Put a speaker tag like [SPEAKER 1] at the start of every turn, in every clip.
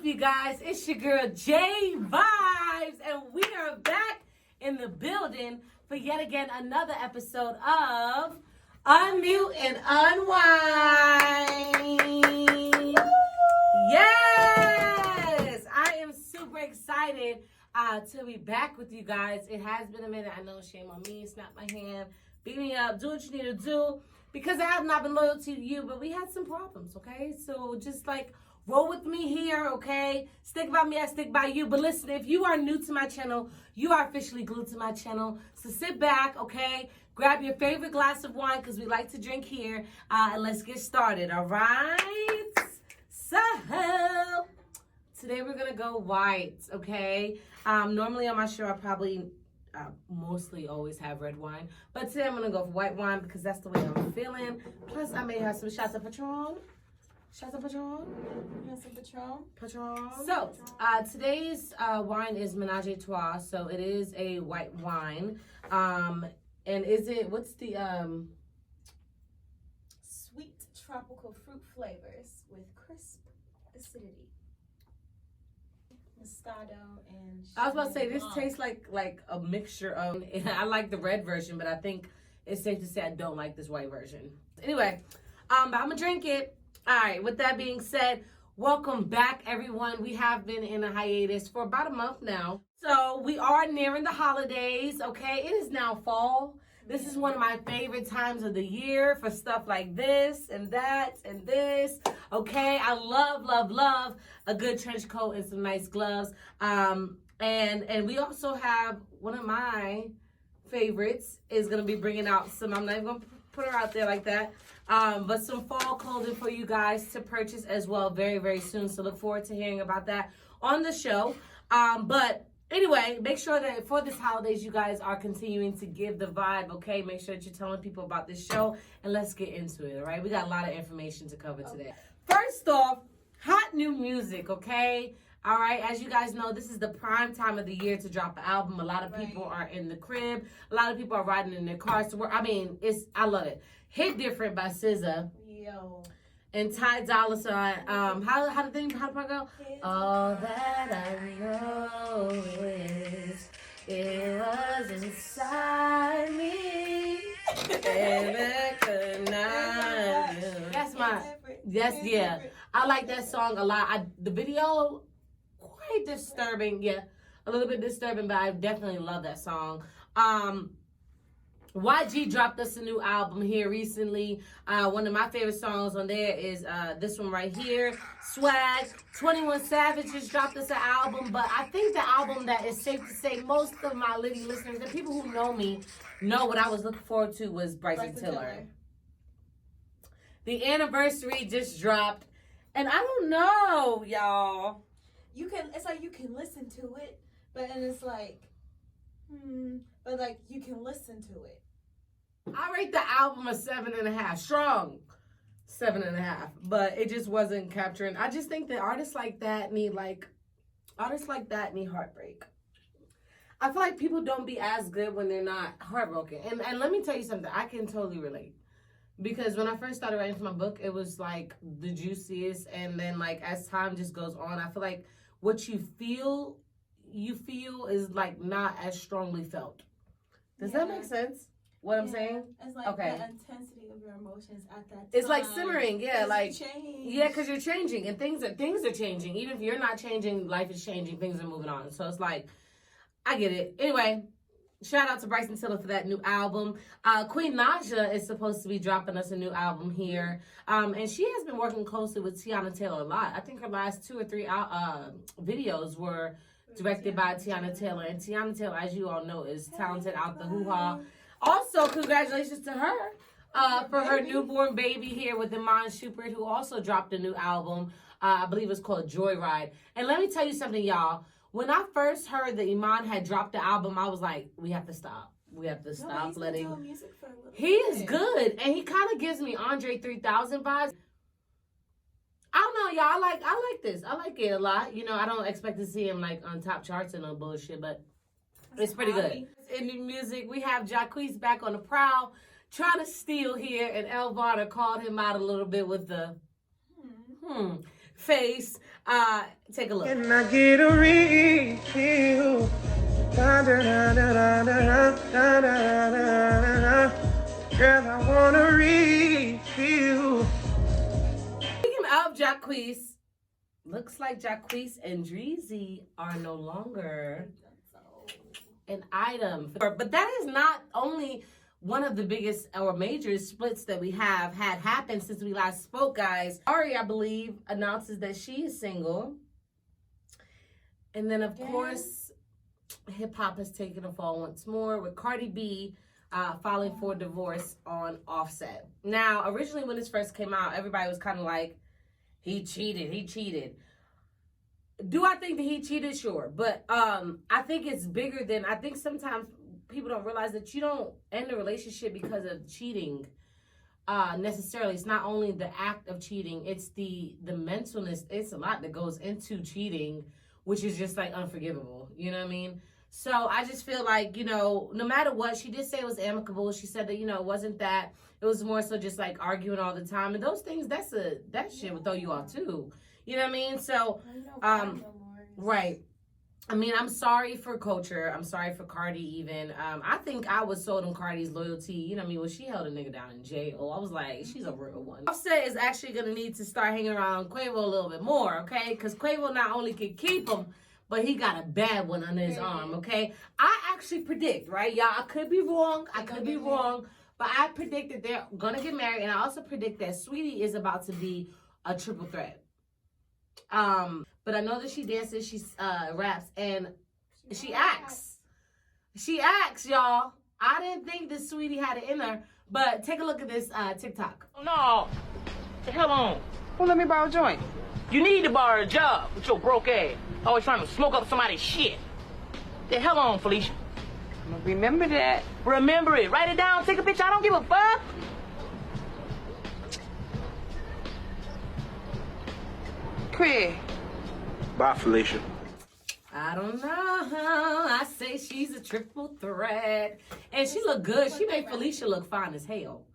[SPEAKER 1] you guys? It's your girl J Vibes, and we are back in the building for yet again another episode of Unmute and Unwind. Yes, I am super excited to be back with you guys. It has been a minute. I know, shame on me. Snap my hand, beat me up, do what you need to do, because I have not been loyal to you, but we had some problems, okay? So just like roll with me here, okay? Stick by me, I stick by you. But listen, if you are new to my channel, you are officially glued to my channel. So sit back, okay? Grab your favorite glass of wine, because we like to drink here. And let's get started, all right? So, today we're going to go white, okay? Normally on my show, I probably mostly always have red wine. But today I'm going to go for white wine because that's the way I'm feeling. Plus, I may have some shots of Patron. Shots of Patron.
[SPEAKER 2] Yes, of Patron.
[SPEAKER 1] Patron. So, today's wine is Menage a Trois. So, it is a white wine. And is it, what's the,
[SPEAKER 2] Sweet tropical fruit flavors with crisp acidity. Moscato and
[SPEAKER 1] I was about to say, this tastes like a mixture of, I like the red version, but I think it's safe to say I don't like this white version. Anyway, but I'm going to drink it. All right, with that being said, welcome back, everyone. We have been in a hiatus for about a month now. So we are nearing the holidays, okay? It is now fall. This is one of my favorite times of the year for stuff like this and that and this, okay? I love a good trench coat and some nice gloves. And we also have one of my favorites is going to be bringing out some, I'm not even going to put her out there like that, but some fall clothing for you guys to purchase as well very, very soon. So look forward to hearing about that on the show. But anyway, make sure that for this holidays, you guys are continuing to give the vibe, okay? Make sure that you're telling people about this show, and let's get into it, all right? We got a lot of information to cover today. First off, hot new music, okay? All right, as you guys know, this is the prime time of the year to drop an album. A lot of people are in the crib. A lot of people are riding in their cars to work. I mean, I love it. Hit Different by SZA.
[SPEAKER 2] Yo.
[SPEAKER 1] And Ty Dolla $ign. How the part go? All that I know is it was inside me. And I could not. That's yeah. I like that song a lot. The video, quite disturbing. Yeah, a little bit disturbing, but I definitely love that song. YG dropped us a new album here recently. One of my favorite songs on there is this one right here, Swag. 21 Savage just dropped us an album, but I think the album that is safe to say most of my Liddy listeners, the people who know me, know what I was looking forward to was Bryson Tiller. The anniversary just dropped, and I don't know, y'all.
[SPEAKER 2] It's like you can listen to it, but then it's like, but like you can listen to it.
[SPEAKER 1] I rate the album a 7.5, strong 7.5, but it just wasn't capturing. I just think that artists like that need heartbreak. I feel like people don't be as good when they're not heartbroken. And let me tell you something, I can totally relate. Because when I first started writing for my book, it was like the juiciest, and then like as time just goes on, I feel like what you feel is like not as strongly felt. Does that make sense? What I'm saying?
[SPEAKER 2] It's like the intensity of your emotions at that time.
[SPEAKER 1] It's like simmering, like
[SPEAKER 2] change.
[SPEAKER 1] Yeah, because you're changing, and things are changing. Even if you're not changing, life is changing. Things are moving on. So it's like, I get it. Anyway, shout out to Bryson Tiller for that new album. Queen Naja is supposed to be dropping us a new album here, and she has been working closely with Tiana Taylor a lot. I think her last 2 or 3 videos were directed by Tiana Taylor, and Tiana Taylor, as you all know, is talented out the hoo-ha. Also, congratulations to her for her newborn baby here with Iman Shumpert, who also dropped a new album. I believe it's called Joyride. And let me tell you something, y'all. When I first heard that Iman had dropped the album, I was like, we have to stop. We have to stop letting.
[SPEAKER 2] Music for a little
[SPEAKER 1] he is good, and he kind of gives me Andre 3000 vibes. I don't know, y'all. I like this. I like it a lot. You know, I don't expect to see him like on top charts and no bullshit, but it's pretty good. In the music, we have Jacquees back on the prowl, trying to steal here, and Elvana called him out a little bit with the face. Take a look.
[SPEAKER 3] Can I get a refill? Da, da, da, da, da, da, da, da, da. Girl, I want a refill.
[SPEAKER 1] Speaking of Jacquees, looks like Jacquees and Dreezy are no longer an item. But that is not only one of the biggest or major splits that we have had happen since we last spoke, guys. Ari, I believe, announces that she is single. And then, of course, hip-hop has taken a fall once more with Cardi B filing for divorce on Offset. Now, originally when this first came out, everybody was kind of like, he cheated. Do I think that he cheated? Sure. But I think it's bigger than, I think sometimes people don't realize that you don't end a relationship because of cheating necessarily. It's not only the act of cheating, it's the mentalness. It's a lot that goes into cheating, which is just like unforgivable. You know what I mean? So I just feel like, no matter what, she did say it was amicable. She said that, it wasn't that. It was more so just like arguing all the time. And those things, that shit would throw you off too. You know what I mean? So, right. I mean, I'm sorry for Culture. I'm sorry for Cardi even. I think I was sold on Cardi's loyalty. You know what I mean? When she held a nigga down in jail, I was like, she's a real one. Offset is actually going to need to start hanging around Quavo a little bit more, okay? Because Quavo not only can keep him, but he got a bad one under his arm, okay? I actually predict, right, y'all? I could be wrong. But I predict that they're going to get married. And I also predict that Sweetie is about to be a triple threat. But I know that she dances, she raps, and she acts. She acts, y'all. I didn't think that Sweetie had it in her, but take a look at this TikTok.
[SPEAKER 4] No, the hell on. Well, let me borrow a joint. You need to borrow a job with your broke ass. Always trying to smoke up somebody's shit. The hell on, Felicia. I'm gonna remember that. Remember it. Write it down. Take a picture. I don't give a fuck. Craig.
[SPEAKER 3] Bye, Felicia.
[SPEAKER 1] I don't know. I say she's a triple threat. And she look good. She made Felicia look fine as hell.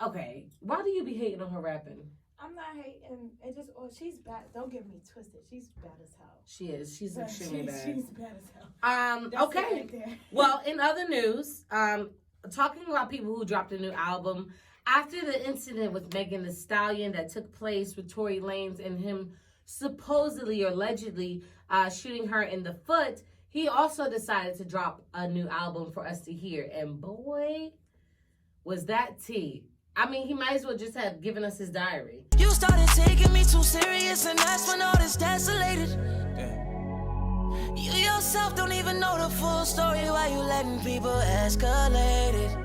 [SPEAKER 1] Okay. Why do you be hating on her rapping?
[SPEAKER 2] I'm not hating. It just, she's bad. Don't get me twisted. She's bad as hell.
[SPEAKER 1] She is. She's extremely bad.
[SPEAKER 2] She's bad as hell. That's
[SPEAKER 1] okay.
[SPEAKER 2] Right
[SPEAKER 1] Well, in other news, talking about people who dropped a new album, after the incident with Megan Thee Stallion that took place with ToryLanez and him supposedly or allegedly shooting her in the foot, he also decided to drop a new album for us to hear. And boy, was that tea. I mean, he might as well just have given us his diary.
[SPEAKER 5] You started taking me too serious, and that's when all this desolated. You yourself don't even know the full story. Why you letting people escalate it?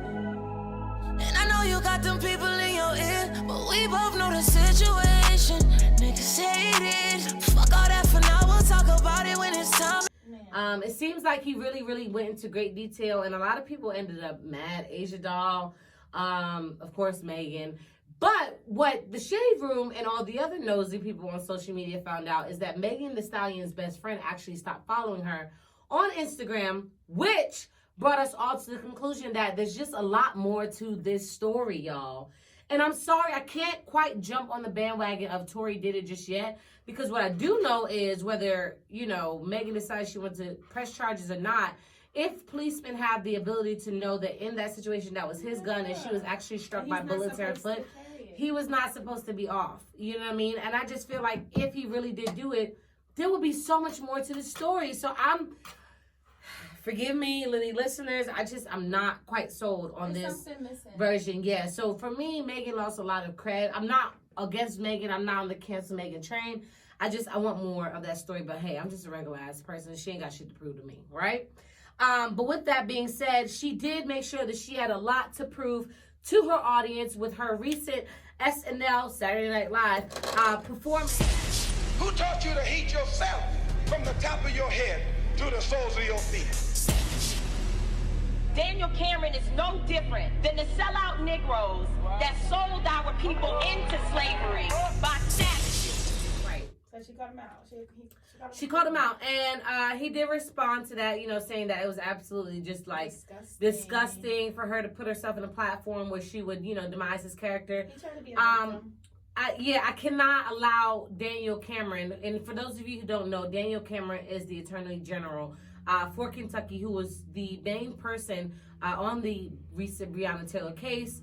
[SPEAKER 5] And I know you got them people in your ear, but we both know the situation. Niggas hate it. Fuck all that for now. We'll talk about it when it's time.
[SPEAKER 1] It seems like he really, really went into great detail, and a lot of people ended up mad. Asia Doll, of course, Megan. But what the Shade Room and all the other nosy people on social media found out is that Megan Thee Stallion's best friend actually stopped following her on Instagram, which brought us all to the conclusion that there's just a lot more to this story, y'all. And I'm sorry, I can't quite jump on the bandwagon of Tory did it just yet, because what I do know is whether, Megan decides she wants to press charges or not, if policemen have the ability to know that in that situation that was his gun and she was actually struck by bullets in her foot, he was not supposed to be off. You know what I mean? And I just feel like if he really did do it, there would be so much more to the story. So forgive me, listeners, I'm not quite sold on this version. Yeah, so for me, Megan lost a lot of credit. I'm not against Megan. I'm not on the cancel Megan train. I want more of that story. But hey, I'm just a regular ass person. She ain't got shit to prove to me, right? But with that being said, she did make sure that she had a lot to prove to her audience with her recent SNL, Saturday Night Live, performance.
[SPEAKER 6] Who taught you to hate yourself from the top of your head to the soles of your feet?
[SPEAKER 7] Daniel Cameron is no different than the sellout Negroes that sold our people into slavery by savages.
[SPEAKER 1] Right.
[SPEAKER 2] So she cut him out.
[SPEAKER 1] She called him out, and he did respond to that, saying that it was absolutely just like disgusting for her to put herself in a platform where she would, demise his character.
[SPEAKER 2] He tried to be a victim.
[SPEAKER 1] I cannot allow Daniel Cameron, and for those of you who don't know, Daniel Cameron is the Attorney General for Kentucky, who was the main person on the recent Breonna Taylor case.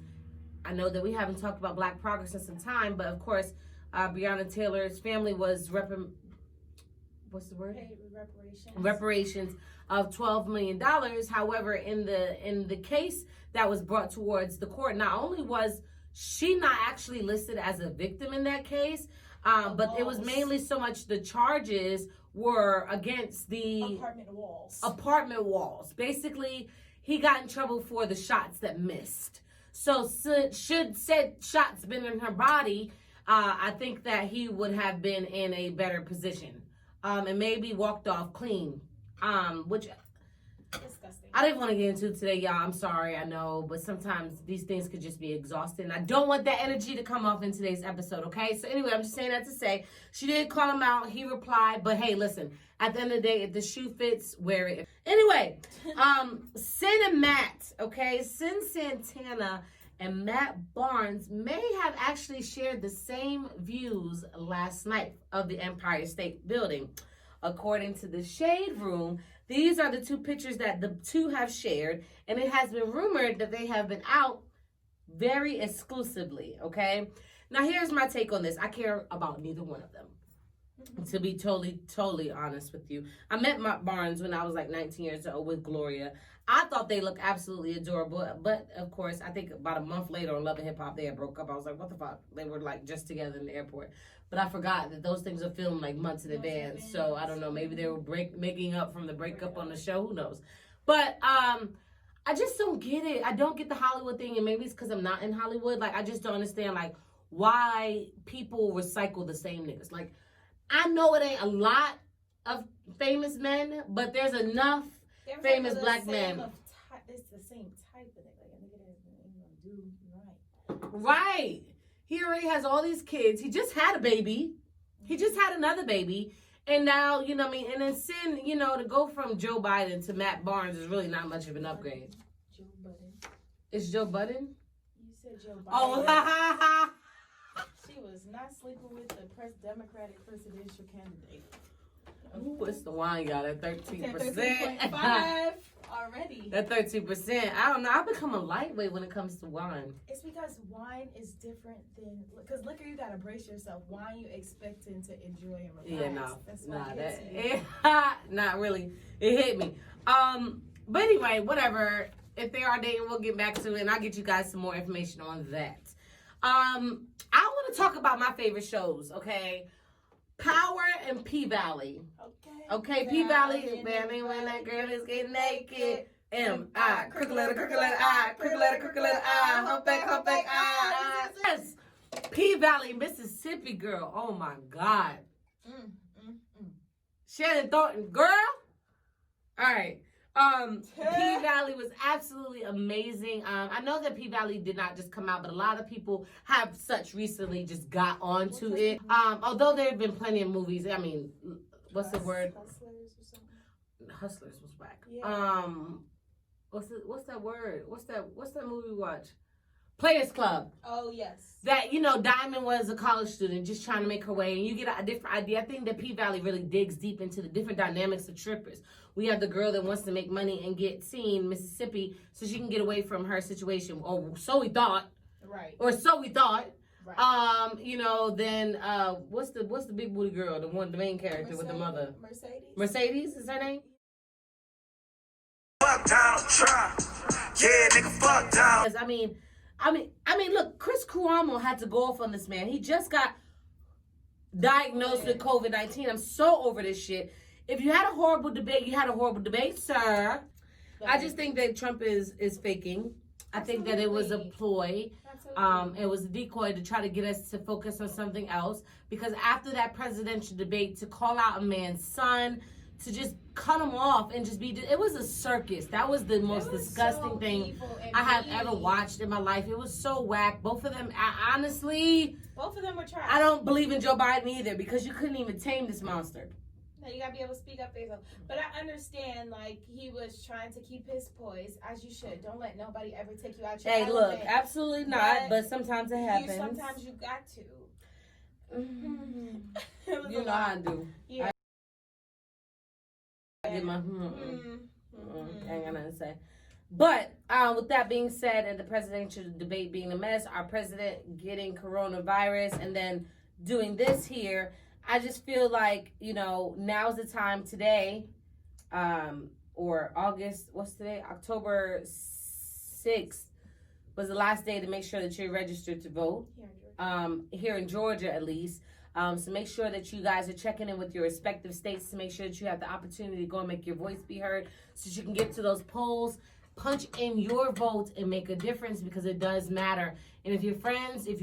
[SPEAKER 1] I know that we haven't talked about Black progress in some time, but of course, Breonna Taylor's family was reparations of $12 million. However, in the case that was brought towards the court, not only was she not actually listed as a victim in that case, but it was mainly so much the charges were against the apartment walls. Basically, he got in trouble for the shots that missed. So should said shots been in her body, I think that he would have been in a better position, and maybe walked off clean, which
[SPEAKER 2] disgusting.
[SPEAKER 1] I didn't want to get into today, y'all. I'm sorry, I know, but sometimes these things could just be exhausting. I don't want that energy to come off in today's episode, okay? So anyway, I'm just saying that to say, she did call him out. He replied, but hey, listen, at the end of the day, if the shoe fits, wear it. Anyway, Sin and Matt, okay? Sin Santana and Matt Barnes may have actually shared the same views last night of the Empire State Building. According to the Shade Room, these are the two pictures that the two have shared, and it has been rumored that they have been out very exclusively, okay? Now, here's my take on this. I care about neither one of them, to be totally honest with you. I met Matt Barnes when I was like 19 years old with Gloria. I thought they looked absolutely adorable, but of course, I think about a month later on Love and Hip Hop, they had broke up. I was like, what the fuck? They were like just together in the airport. But I forgot that those things are filmed like months in advance. So I don't know. Maybe they were making up from the breakup on the show. Who knows? But I just don't get it. I don't get the Hollywood thing, and maybe it's because I'm not in Hollywood. Like, I just don't understand like why people recycle the same niggas. Like, I know it ain't a lot of famous men, but there's enough famous black men.
[SPEAKER 2] It's the same type of nigga. Like a nigga that ain't gonna do right.
[SPEAKER 1] Right. He already has all these kids. He just had a baby. He just had another baby. And now, you know what I mean? And then Sin, you know, to go from Joe Biden to Matt Barnes is really not much of an upgrade.
[SPEAKER 2] Joe Budden.
[SPEAKER 1] It's Joe Budden?
[SPEAKER 2] You said Joe Biden.
[SPEAKER 1] Oh, ha ha ha.
[SPEAKER 2] She was not sleeping with the Democratic presidential candidate.
[SPEAKER 1] Ooh, it's the wine, y'all. That 13%.
[SPEAKER 2] 13.5 already.
[SPEAKER 1] That 13%. I don't know. I've become a lightweight when it comes to wine.
[SPEAKER 2] It's because wine is different than, because liquor, you gotta brace yourself. Wine, you expecting to enjoy and relax.
[SPEAKER 1] Yeah, no.
[SPEAKER 2] That's
[SPEAKER 1] Nah,
[SPEAKER 2] that.
[SPEAKER 1] not really. It hit me. But anyway, whatever. If they are dating, we'll get back to it, and I'll get you guys some more information on that. I want to talk about my favorite shows, okay? Power and P-Valley. Okay, P-Valley, baby, when that girl is getting naked. M-I, crooked letter I, crooked letter I, humpback I. Yes, P-Valley, Mississippi girl. Oh my God. Shannon Thornton, girl. All right. P-Valley was absolutely amazing. I know that P-Valley did not just come out, but a lot of people have such recently just got onto it. Although there have been plenty of movies. I mean, what's the word?
[SPEAKER 2] Hustlers or something.
[SPEAKER 1] Hustlers was whack.
[SPEAKER 2] Yeah.
[SPEAKER 1] What's that word? What's that movie we watch? Players Club.
[SPEAKER 2] Oh, yes.
[SPEAKER 1] That, you know, Diamond was a college student just trying to make her way, and you get a different idea. I think that P-Valley really digs deep into the different dynamics of trippers. We have the girl that wants to make money and get seen Mississippi so she can get away from her situation, or so we thought.
[SPEAKER 2] Right.
[SPEAKER 1] Or so we thought.
[SPEAKER 2] Right.
[SPEAKER 1] You know, then what's the big booty girl, the main character with the mother? Mercedes is her name?
[SPEAKER 3] Fuck Donald Trump. Yeah, nigga, fuck Donald.
[SPEAKER 1] I mean, look, Chris Cuomo had to go off on this man. He just got diagnosed with COVID-19. I'm so over this shit. If you had a horrible debate, you had a horrible debate, sir. I just think that Trump is faking. I think that it was a ploy. It was a decoy to try to get us to focus on something else. Because after that presidential debate, to call out a man's son, to just cut him off and just be, it was a circus. That was the most disgusting thing I have ever watched in my life. It was so whack. Both of them, honestly,
[SPEAKER 2] both of them were trash.
[SPEAKER 1] I don't believe in Joe Biden either, because you couldn't even tame this monster.
[SPEAKER 2] No, you gotta be able to speak up for yourself. But I understand, like, he was trying to keep his poise, as you should. Don't let nobody ever take you out your element.
[SPEAKER 1] Look, absolutely not, but sometimes it happens.
[SPEAKER 2] Sometimes you got to.
[SPEAKER 1] You know how I do.
[SPEAKER 2] Yeah.
[SPEAKER 1] I did my I ain't got nothing to say. But with that being said, and the presidential debate being a mess, our president getting coronavirus and then doing this here, I just feel like, you know, now's the time today, or August, what's today? October 6th was the last day to make sure that you're registered to vote. Here in Georgia at least. So make sure that you guys are checking in with your respective states to make sure that you have the opportunity to go and make your voice be heard so that you can get to those polls, punch in your vote, and make a difference, because it does matter. And if you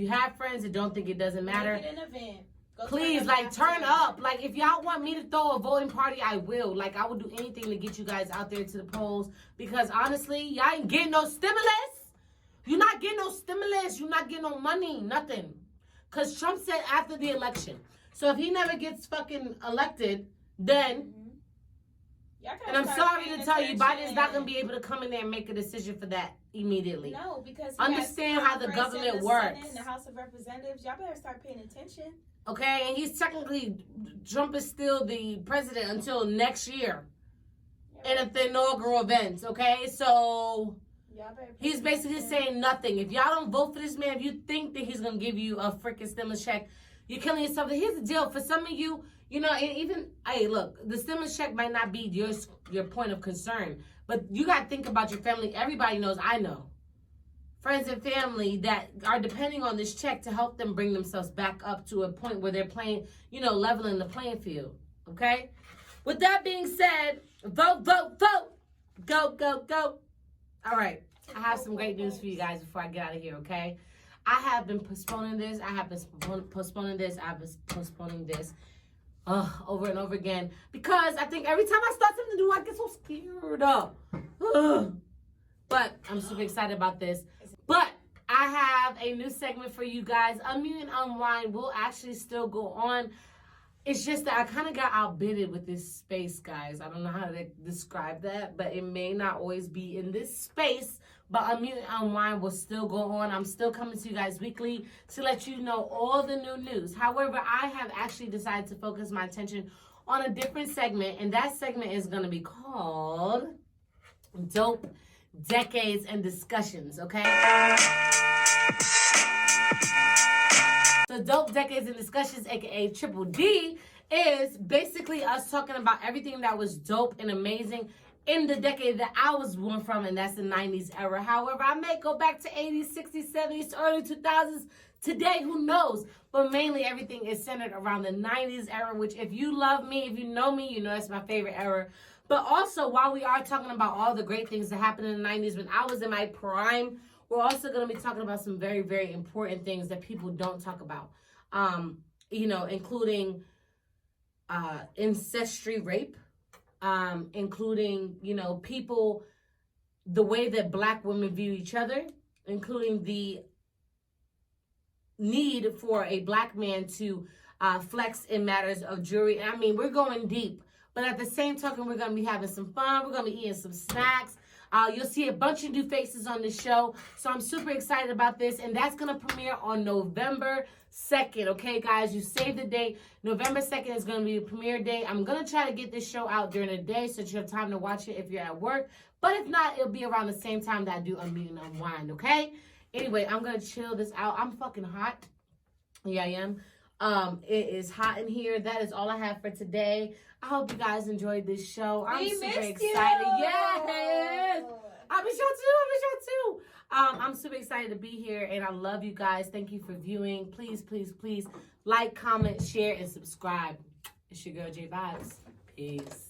[SPEAKER 1] have friends that don't think it doesn't matter,
[SPEAKER 2] make it an event.
[SPEAKER 1] Please, like, turn up. Like, if y'all want me to throw a voting party, I will. Like, I will do anything to get you guys out there to the polls, because honestly, y'all ain't getting no stimulus. You're not getting no stimulus. You're not getting no money, nothing. Because Trump said after the election. So if he never gets fucking elected, then, and I'm sorry to tell you, Biden's not going to be able to come in there and make a decision for that immediately.
[SPEAKER 2] No, because
[SPEAKER 1] understand how the government works.
[SPEAKER 2] Senate and the House of Representatives, y'all better start paying attention.
[SPEAKER 1] Okay, and he's technically, Trump is still the president until next year. And at the inaugural event, okay? So he's basically saying nothing. If y'all don't vote for this man, if you think that he's going to give you a freaking stimulus check, you're killing yourself. Here's the deal. For some of you, you know, even, hey, look, the stimulus check might not be your point of concern, but you got to think about your family. Everybody knows, I know, friends and family that are depending on this check to help them bring themselves back up to a point where they're playing, you know, leveling the playing field, okay? With that being said, vote, vote, vote. Go, go, go. All right. I have some great news for you guys before I get out of here, okay? I have been postponing this. I have been postponing this. I've been postponing this over and over again, because I think every time I start something new, I get so scared. But I'm super excited about this. But I have a new segment for you guys. Unmute and Unwind will actually still go on. It's just that I kind of got outbidded with this space, guys. I don't know how to describe that, but it may not always be in this space. But Unmute and Unwind will still go on. I'm still coming to you guys weekly to let you know all the new news. However, I have actually decided to focus my attention on a different segment, and that segment is going to be called Dope Decades and Discussions, okay? So Dope Decades and Discussions, aka Triple D, is basically us talking about everything that was dope and amazing in the decade that I was born from, and that's the 90s era. However, I may go back to 80s, 60s, 70s, early 2000s. Today, who knows? But mainly everything is centered around the 90s era, which if you love me, if you know me, you know that's my favorite era. But also, while we are talking about all the great things that happened in the 90s when I was in my prime, we're also going to be talking about some very, very important things that people don't talk about. You know, including ancestry rape, including, you know, people, the way that Black women view each other, including the need for a Black man to flex in matters of jewelry. I mean, we're going deep. But at the same token, we're going to be having some fun. We're going to be eating some snacks. You'll see a bunch of new faces on the show. So I'm super excited about this. And that's going to premiere on November 2nd. Okay, guys? You save the date. November 2nd is going to be the premiere date. I'm going to try to get this show out during the day so that you have time to watch it if you're at work. But if not, it'll be around the same time that I do Unmute and Unwind. Okay? Anyway, I'm going to chill this out. I'm fucking hot. Yeah, I am. It is hot in here. That is all I have for today. I hope you guys enjoyed this show. I'm super excited. Yes. I miss y'all too. I'm super excited to be here, and I love you guys. Thank you for viewing. Please, please, please like, comment, share, and subscribe. It's your girl J Vibes. Peace.